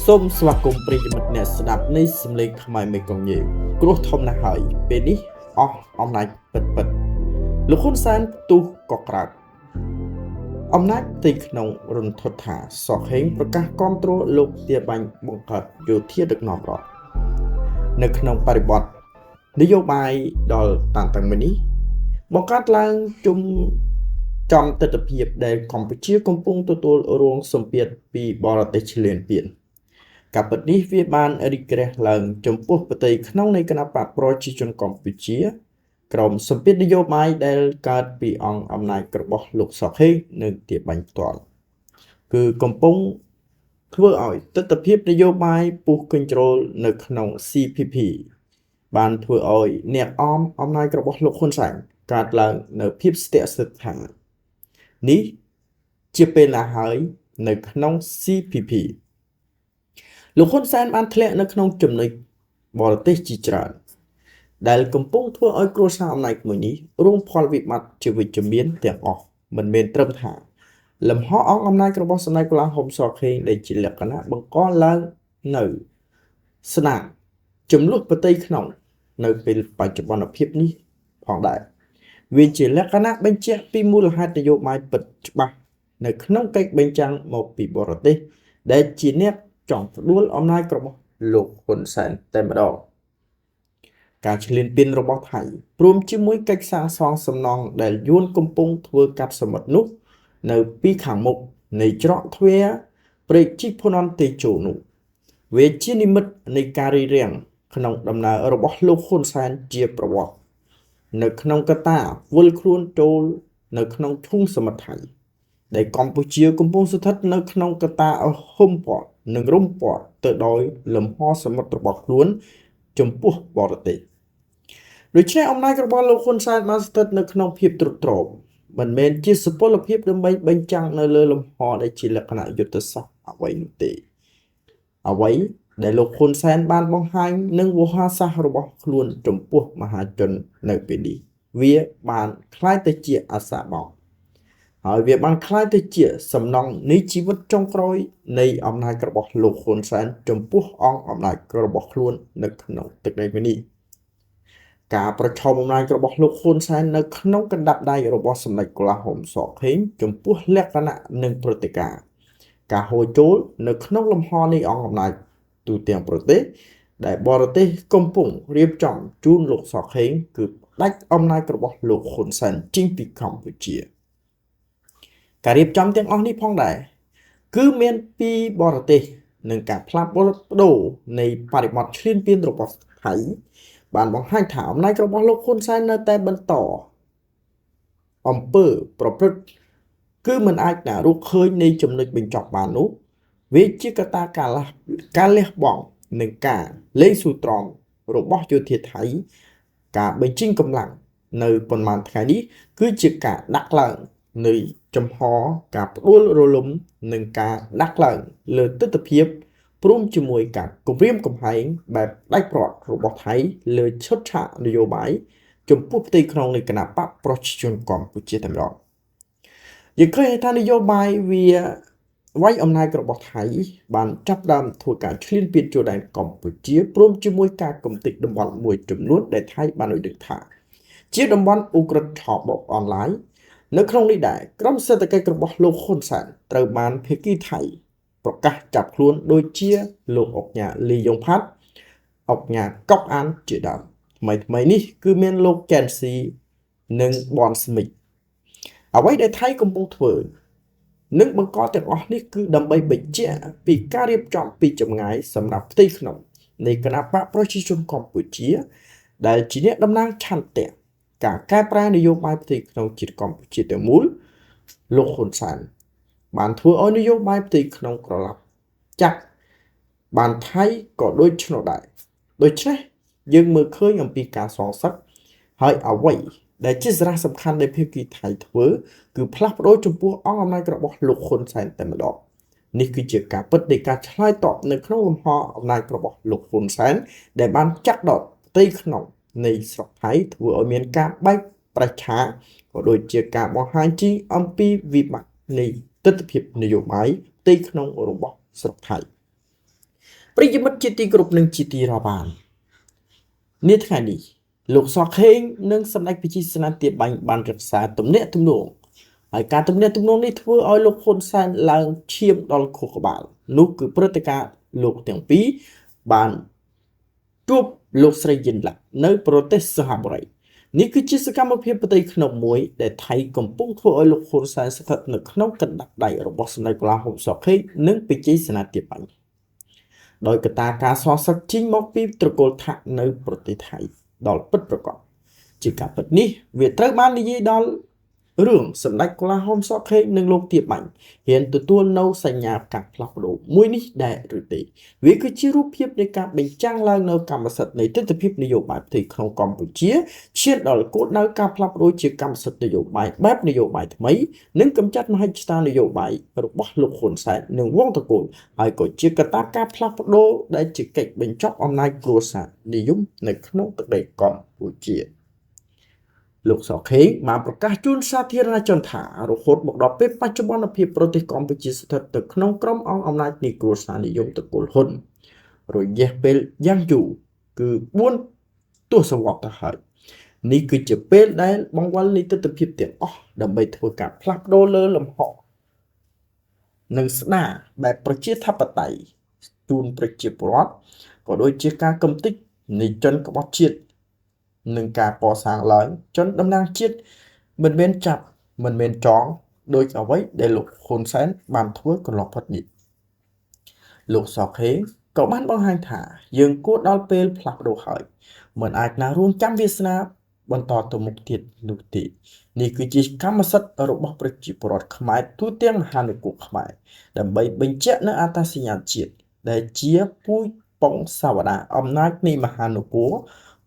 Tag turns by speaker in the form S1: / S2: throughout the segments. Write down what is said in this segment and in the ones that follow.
S1: សូមស្វាគមន៍ប្រិយមិត្តអ្នកស្ដាប់នៃសម្លេងខ្មែរមេកងញៀវគ្រោះធំណាស់ហើយពេលនេះអស់អំណាចពិតលោកហ៊ុនសែនផ្ទុះក៏ក្រើកអំណាចទីក្នុងរន្ធត់ថាសខេងប្រកាសគាំទ្រលោកទាបាញ់បង្កើតយោធាដឹកនាំរដ្ឋនៅក្នុងបរិបទនយោបាយដល់តាំងនេះបង្កើតឡើងជុំចំទស្សនភាពដែលកម្ពុជាកំពុងទទួលរងសម្ពាធពីបរទេសឈ្លានពានការពិតនេះវាបានរីករាលឡើងចំពោះប្រទេសក្នុងនៃគណៈបកប្រជាជនកម្ពុជាក្រមសម្ពាធនយោបាយដែលកើតពីអង្គអំណាចរបស់លោកសុខេងនិងទាបាញ់ផ្ទាល់គឺកំពុងធ្វើឲ្យទស្សនភាពនយោបាយពុះកញ្ជ្រោលនៅក្នុង CPP បានធ្វើឲ្យអ្នកអំណាចរបស់លោកហ៊ុនសែនកើតឡើងនៅភាពស្ទាក់ស្ទើរថានេះជាពេលណាហើយនៅក្នុង CPP លោកហ៊ុនសែនបានធ្លាក់នៅក្នុងចំណុចបរទេសជាច្រើនដែលកំពុងធ្វើឲ្យគ្រួសារអំណាចមួយនេះរងផលវិបត្តិជាវិជ្ជមានទាំងអស់មិនមែនត្រឹមថាលំហអង្គអំណាចរបស់សម្ដេចកូឡាហុំសខេងដែលជាលក្ខណៈបង្កឡើងនៅស្នាមចំនួនប្រទេសក្នុងនៅពេលបច្ចុប្បន្នភាពនេះផងដែរវាជាលក្ខណៈបញ្ជាក់ពីមូលហេតុនយោបាយពិតច្បាស់នៅក្នុងកិច្ចបញ្ចាំងមកពីបរទេសដែលជាអ្នកចង់ផ្ដួលអំណាចរបស់លោកហ៊ុនសែនតែម្ដងការឈ្លានពានរបស់ថៃព្រមជាមួយកិច្ចសាងសង់សំណង់ដែលយួនកំពុងធ្វើកាត់សមុទ្រនោះនៅពីខាងមុខនៃច្រកទ្វារព្រែកជីផុនតេជោនោះវាជានិមិត្តនៃការរីរាំងក្នុងដំណើររបស់លោកហ៊ុនសែនជាប្រវត្តិនៅក្នុងកតាវិលខ្លួនចូលនៅក្នុងធុងសមុទ្រថៃដែលកម្ពុជាកំពុងស្ថិតនៅក្នុងកតាហុំព័ទ្ធនិងរុំព័ទ្ធទៅដោយលំហសមុទ្ររបស់ខ្លួនចំពោះបរទេសដូច្នេះអំណាចរបស់លោកហ៊ុនសែនបានស្ថិតនៅក្នុងភាពទ្រុឌទ្រោមមិនមែនជាសុពលភាពដើម្បីបញ្ចាំងនៅលើលំហដែលជាលក្ខណៈយុទ្ធសាស្ត្រអ្វីនោះទេអ្វីដែលលោកហ៊ុនសែនបានបង្ហាញនឹងវោហារសាស្ត្ររបស់ខ្លួនចំពោះមហាជននៅពេលនេះវាបានคล้ายទៅជាអាសាបោកហើយវាបានคล้ายទៅជាសំណង់នៃជីវិតចុងក្រោយនៃអំណាចរបស់លោកហ៊ុនសែនចំពោះអង្គអំណាចរបស់ខ្លួននៅក្នុងទឹកដីនេះការប្រឆាំងអំណាចរបស់លោកហ៊ុនសែននៅក្នុងកណ្ដាប់ដៃរបស់សម្ដេចកូឡាហុំសខេងចំពោះលក្ខណៈនិងព្រឹត្តិការណ៍ការហូរចូលនៅក្នុងលំហនៃអង្គអំណាចទូទាំងប្រទេសដែលបរទេសកំពុងរៀបចំជូនលោកសខេងគឺផ្ដាច់អំណាចរបស់លោកហ៊ុនសែនចេញពីកម្ពុជាការរៀបចំទាំងអស់នេះផងដែរគឺមានពីបរទេសនិងការផ្លាស់ប្ដូរនៃបរិបទឈ្លានពានរបស់ថៃបានបង្ហាញថាអំណាចរបស់លោកហ៊ុនសែននៅតែបន្តអំពើប្រព្រឹត្តគឺមិនអាចណារកឃើញនៃចំណុចបញ្ចប់បាននោះវាជាកត្តាការលះបង់និងការលេងស៊ូទ្រាំរបស់យោធាថៃការបញ្ចេញកម្លាំងនៅប៉ុន្មានថ្ងៃនេះគឺជាការដាក់ឡើងនៃចំហការផ្ដួលរលំនិងការដាក់ឡើងលើទស្សនភាពព្រមជាមួយការគម្រាមកំហែងបែបដាច់ប្រត់របស់ថៃលើឈុតឆាកនយោបាយចំពោះផ្ទៃក្នុងនៃគណៈបកប្រជាជនកម្ពុជាតែម្ដងយើងឃើញថានយោបាយវាវាយអំណាចរបស់ថៃបានចាប់ផ្ដើមធ្វើការឈ្លានពានចូលដែនកម្ពុជាព្រមជាមួយការកំទេចតំបន់មួយចំនួនដែលថៃបានឲ្យដឹងថាជាតំបន់អ៊ុក្រិតឆបអនឡាញនៅក្នុងនេះដែរក្រុមសេដ្ឋកិច្ចរបស់លោកហ៊ុនសែនត្រូវបានភាគីថៃប្រកាសចាប់ខ្លួនដូចជាលោកអុកញ៉ាលីយ៉ុងផាត់អុកញ៉ាកុកអានជាដើមថ្មីនេះគឺមានលោកកែនស៊ីនិងបនស្មិចអ្វីដែលថៃកំពុងធ្វើនិងបង្កទាំងអស់នេះគឺដើម្បីបញ្ជាក់ពីការរៀបចំពីចម្ងាយសម្រាប់ផ្ទៃក្នុងនៃគណៈបកប្រជាជនកម្ពុជាដែលជាអ្នកតំណាងឆន្ទៈការកែប្រែនយោបាយផ្ទៃក្នុងជាតិកម្ពុជាទាំងមូលលោកហ៊ុនសែនបានធ្វើឲ្យនយោបាយផ្ទៃក្នុងក្រឡាប់ចាក់បានថៃក៏ដូចឆ្នោះដែរដូច្នេះយើងមើលឃើញអំពីការសងសឹកហើយអ្វីដែលជាសារៈសំខាន់ដែលភាគីថៃធ្វើគឺផ្លាស់ប្ដូរចំពោះអង្គអំណាចរបស់លោកហ៊ុនសែនតែម្ដងនេះគឺជាការពិតនៃការឆ្លើយតបនៅក្នុងលំហអំណាចរបស់លោកហ៊ុនសែនដែលបានចាក់ដោតផ្ទៃក្នុងនៃស្រុកថៃធ្វើឲ្យមានការបែកប្រឆាក៏ដូចជាការបង្ហាញជាអំពីវិបត្តិនៃទស្សនវិជ្ជានយោបាយផ្ទៃក្នុងរបស់ស្រុកថៃ ប្រិយមិត្តជាទីគោរពនិងជាទីរាប់អាននាថ្ងៃនេះលោកសខេងនិងសម្ដេចវិជ័យសេនាធិបាញ់បានរក្សាទំនាក់ទំនងហើយការទំនាក់ទំនងនេះធ្វើឲ្យលោកហ៊ុនសែនឡើងឈាមដល់ខួរក្បាលនោះគឺព្រឹត្តិការណ៍លោកទាំងពីរបានជួបលោកស្រីយិនឡានៅប្រទេសសិង្ហបុរីនេះគឺជាសកម្មភាពផ្ទៃក្នុងមួយដែលថៃកំពុងធ្វើឲ្យលោកហ៊ុនសែនស្ថិតនៅក្នុងកណ្ដាប់ដៃរបស់សម្ដេចកូឡាហុំសខេងនិងវិជ័យសេនាធិបាញ់ដោយកត្តាការសងសឹកចេញមកពីត្រកូលថាក់នៅប្រទេសថៃដល់ពិតប្រាកដជាការពិតនេះវាត្រូវបាននិយាយដល់រឿងសម្ដេចកូឡាហុំសខេងនិងលោកទាបាញ់ហ៊ានទទួលនៅសញ្ញាការផ្លាស់ប្ដូរមួយនេះដែរឬទេវាគឺជារូបភាពនៃការបញ្ចាំងឡើងនៅកម្មសិទ្ធិនៃទស្សនវិជ្ជានយោបាយផ្ទៃក្នុងកម្ពុជាឈានដល់គោលដៅការផ្លាស់ប្ដូរជាកម្មសិទ្ធិនយោបាយបែបនយោបាយថ្មីនិងកម្ចាត់មហិច្ឆតានយោបាយរបស់លោកហ៊ុនសែននិងវងត្រកូលហើយក៏ជាកត្តាការផ្លាស់ប្ដូរដែលជាកិច្ចបញ្ចប់អំណាចគ្រួសារនិយមនៅក្នុងទឹកដីកម្ពុជាលោកសខេងបានប្រកាសជូនសាធារណជនថារហូតមកដល់ពេលបច្ចុប្បន្នភាពប្រទេសកម្ពុជាស្ថិតនៅក្នុងក្រមអង្គអំណាចនៃគ្រួសារនិយមត្រកូលហ៊ុនរយៈពេលយ៉ាងយូរគឺ4ទសវត្សរ៍ទៅហើយនេះគឺជាពេលដែលបង្វិលនៃទស្សនវិជ្ជាទាំងអស់ដើម្បីធ្វើការផ្លាស់ប្ដូរលើលំហនិងស្ដារបែបប្រជាធិបតេយ្យជូនប្រជាពលរដ្ឋក៏ដូចជាការកំទេចនៃជនក្បត់ជាតិនឹងការកសាងឡើងជនតំណាងជាតិមិនមែនចាប់មិនមែនចងដោយអ្វីដែលលោកហ៊ុនសែនបានធ្វើកន្លងផុតនេះលោកសខេងក៏បានបង្ហាញថាយើងគួរដល់ពេលផ្លាស់ប្ដូរហើយមិនអាចណារួមចាំវាសនាបន្តទៅមុខទៀតនោះទេនេះគឺជាកម្មសិទ្ធិរបស់ប្រជាពលរដ្ឋខ្មែរទូទាំងមហានគរខ្មែរដើម្បីបញ្ជាក់នូវអត្តសញ្ញាណជាតិដែលជាពូជប៉ុងសាវតាអំណាចនៃមហានគរ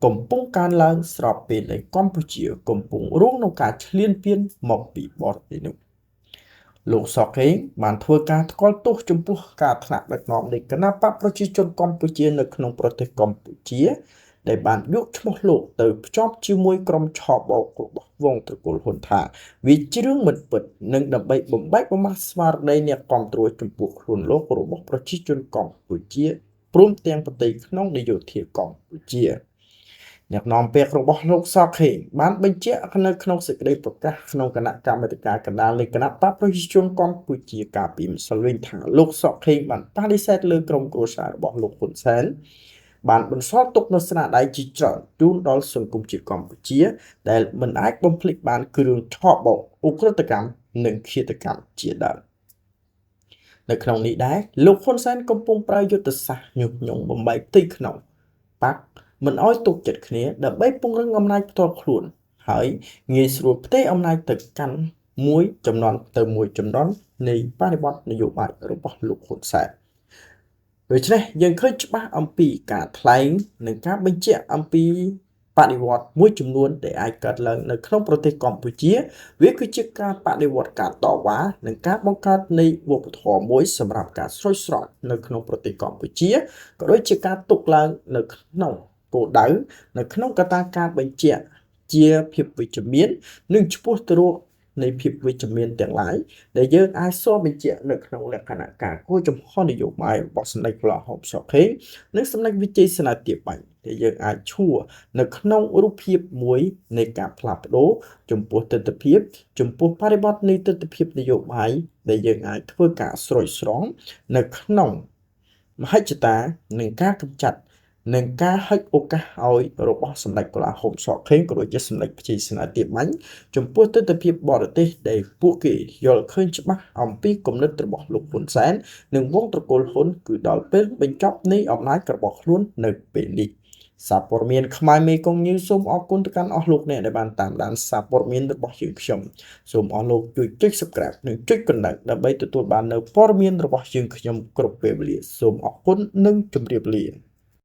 S1: កំពុងកើនឡើងស្របពេលដែលកម្ពុជាកំពុងរងនឹងការឈ្លានពានមកពីបរទេសនោះលោកសខេងបានធ្វើការថ្កោលទោសចំពោះការថ្នាក់ដឹកនាំនៃគណបកប្រជាជនកម្ពុជានៅក្នុងប្រទេសកម្ពុជាដែលបានយកឈ្មោះលោកទៅភ្ជាប់ជាមួយក្រុមឆបោករបស់វងត្រកូលហ៊ុនថាវាជារឿងមិនពិតនិងដើម្បីបំបែកបំបាក់ស្មារតីអ្នកគាំទ្រចំពោះខ្លួនលោករបស់ប្រជាជនកម្ពុជាព្រមទាំងប្រទេសក្នុងនយោបាយកម្ពុជាអ្នកនាំពាក្យរបស់លោកសខេងបានបញ្ជាក់នៅក្នុងសេចក្តីប្រកាសក្នុងគណៈកម្មាធិការកណ្ដាលនៃគណៈបកប្រជាជនកម្ពុជាកាលពីម្សិលមិញថាលោកសខេងបានបដិសេធលើក្រុមគ្រួសាររបស់លោកហ៊ុនសែនបានបន្សល់ទុកនូវស្នាដៃជាច្រើនជូនដល់សង្គមជាតិកម្ពុជាដែលមិនអាចបំភ្លេចបានគឺរឿងឆបោកឧក្រិដ្ឋកម្មនិងឃាតកម្មជាដើមនៅក្នុងនេះដែរលោកហ៊ុនសែនកំពុងប្រើយុទ្ធសាស្ត្រញុះញង់បំបែកផ្ទៃក្នុងបកមិនអោយទុកចិត្តគ្នាដើម្បីពង្រឹងអំណាចផ្ទាល់ខ្លួនហើយងាយស្រួលផ្ទេរអំណាចទៅកាន់មួយចំនួនទៅមួយចំនួននៃបរិបទនយោបាយរបស់លោកហ៊ុនសែនដូច្នេះយើងឃើញច្បាស់អំពីការថ្លែងនិងការបញ្ជាក់អំពីបដិវត្តមួយចំនួនដែលអាចកើតឡើងនៅក្នុងប្រទេសកម្ពុជាវាគឺជាការបដិវត្តការតវ៉ានិងការបង្កើតនៃវប្បធម៌មួយសម្រាប់ការស្រោចស្រពនៅក្នុងប្រទេសកម្ពុជាក៏ដូចជាការទុកឡើងនៅក្នុងគោលដៅនៅក្នុងកត្តាការបញ្ជាក់ជាភាពវិជ្ជមាននិងឆ្ពោះទៅរកនៃភាពវិជ្ជមានទាំងឡាយដែលយើងអាចសរបញ្ជាក់នៅក្នុងលក្ខណៈការគោលចំហនយោបាយរបស់សម្ដេចកូឡាហុំសខេងនិងសម្ដេចវិជ័យសេនាធិបាញ់ដែលយើងអាចឈួរនៅក្នុងរូបភាពមួយនៃការផ្លាស់ប្ដូរចំពោះទស្សនវិជ្ជាចំពោះបរិបទនៃទស្សនវិជ្ជានយោបាយដែលយើងអាចធ្វើការស្រោចស្រង់នៅក្នុងមហិច្ឆតានិងការកម្ចាត់និងការហិចឱកាសឲ្យរបស់សម្ដេចកូឡាហុំសខេងក៏ដូចជាសម្ដេចវិជ័យសេនាធិបាញ់ចំពោះទស្សនវិជ្ជាបរទេសដែលពួកគេយល់ឃើញច្បាស់អំពីគំនិតរបស់លោកហ៊ុនសែននិងវងត្រកូលហ៊ុនគឺដល់ពេលបញ្ចប់នៃអំណាចរបស់ខ្លួននៅពេលនេះសារព័ត៌មានខ្មែរមេគង្គញូសសូមអរគុណទៅកាន់អស់លោកអ្នកដែលបានតាមដានសារព័ត៌មានរបស់យើងខ្ញុំសូមអរលោកជួយចុច Subscribe និងចុចកណ្ដឹងដើម្បីទទួលបាននូវព័ត៌មានរបស់យើងខ្ញុំគ្រប់ពេលវេលាសូមអរគុណនិងជម្រាបលា